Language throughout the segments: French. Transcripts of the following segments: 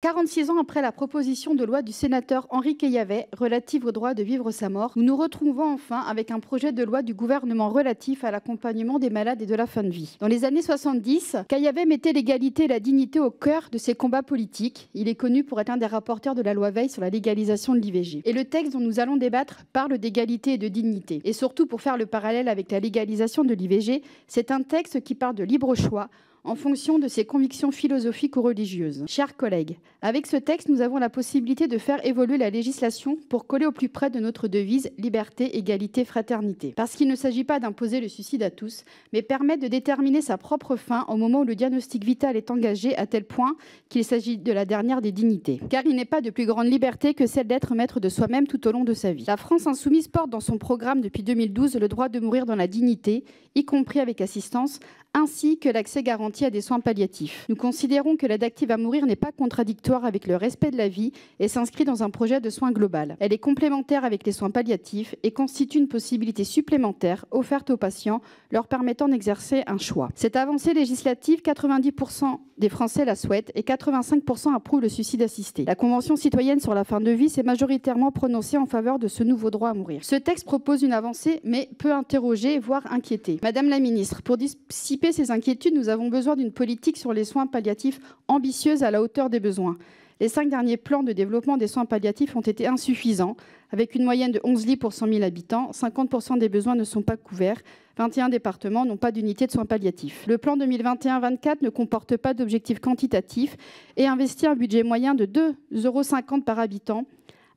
46 ans après la proposition de loi du sénateur Henri Caillavet relative au droit de vivre sa mort, nous nous retrouvons enfin avec un projet de loi du gouvernement relatif à l'accompagnement des malades et de la fin de vie. Dans les années 70, Caillavet mettait l'égalité et la dignité au cœur de ses combats politiques. Il est connu pour être un des rapporteurs de la loi Veil sur la légalisation de l'IVG. Et le texte dont nous allons débattre parle d'égalité et de dignité. Et surtout, pour faire le parallèle avec la légalisation de l'IVG, c'est un texte qui parle de libre choix en fonction de ses convictions philosophiques ou religieuses. Chers collègues, avec ce texte, nous avons la possibilité de faire évoluer la législation pour coller au plus près de notre devise liberté, égalité, fraternité. Parce qu'il ne s'agit pas d'imposer le suicide à tous, mais permettre de déterminer sa propre fin au moment où le diagnostic vital est engagé, à tel point qu'il s'agit de la dernière des dignités. Car il n'est pas de plus grande liberté que celle d'être maître de soi-même tout au long de sa vie. La France insoumise porte dans son programme depuis 2012 le droit de mourir dans la dignité, y compris avec assistance, ainsi que l'accès garanti à des soins palliatifs. Nous considérons que l'aide active à mourir n'est pas contradictoire avec le respect de la vie et s'inscrit dans un projet de soins global. Elle est complémentaire avec les soins palliatifs et constitue une possibilité supplémentaire offerte aux patients, leur permettant d'exercer un choix. Cette avancée législative, 90% des Français la souhaitent et 85% approuvent le suicide assisté. La Convention citoyenne sur la fin de vie s'est majoritairement prononcée en faveur de ce nouveau droit à mourir. Ce texte propose une avancée, mais peut interroger, voire inquiéter. Madame la ministre, pour dissiper ces inquiétudes, nous avons besoin d'une politique sur les soins palliatifs ambitieuse à la hauteur des besoins. Les 5 derniers plans de développement des soins palliatifs ont été insuffisants, avec une moyenne de 11 lits pour 100 000 habitants. 50% des besoins ne sont pas couverts. 21 départements n'ont pas d'unité de soins palliatifs. Le plan 2021-24 ne comporte pas d'objectifs quantitatifs et investit un budget moyen de 2,50 € par habitant,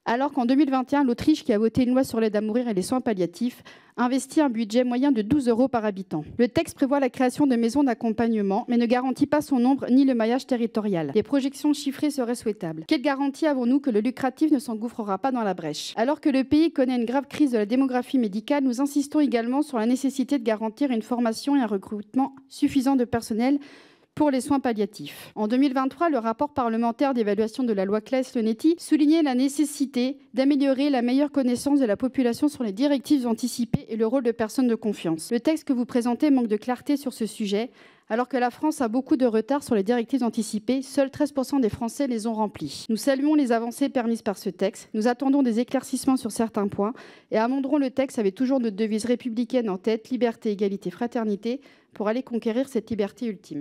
alors qu'en 2021, l'Autriche, qui a voté une loi sur l'aide à mourir et les soins palliatifs, investit un budget moyen de 12 € par habitant. Le texte prévoit la création de maisons d'accompagnement, mais ne garantit pas son nombre ni le maillage territorial. Des projections chiffrées seraient souhaitables. Quelle garantie avons-nous que le lucratif ne s'engouffrera pas dans la brèche? Alors que le pays connaît une grave crise de la démographie médicale, nous insistons également sur la nécessité de garantir une formation et un recrutement suffisant de personnel pour les soins palliatifs. En 2023, le rapport parlementaire d'évaluation de la loi Claes-Leonetti soulignait la nécessité d'améliorer la meilleure connaissance de la population sur les directives anticipées et le rôle de personnes de confiance. Le texte que vous présentez manque de clarté sur ce sujet, alors que la France a beaucoup de retard sur les directives anticipées, seuls 13% des Français les ont remplies. Nous saluons les avancées permises par ce texte, nous attendons des éclaircissements sur certains points et amenderons le texte avec toujours notre devise républicaine en tête, liberté, égalité, fraternité, pour aller conquérir cette liberté ultime.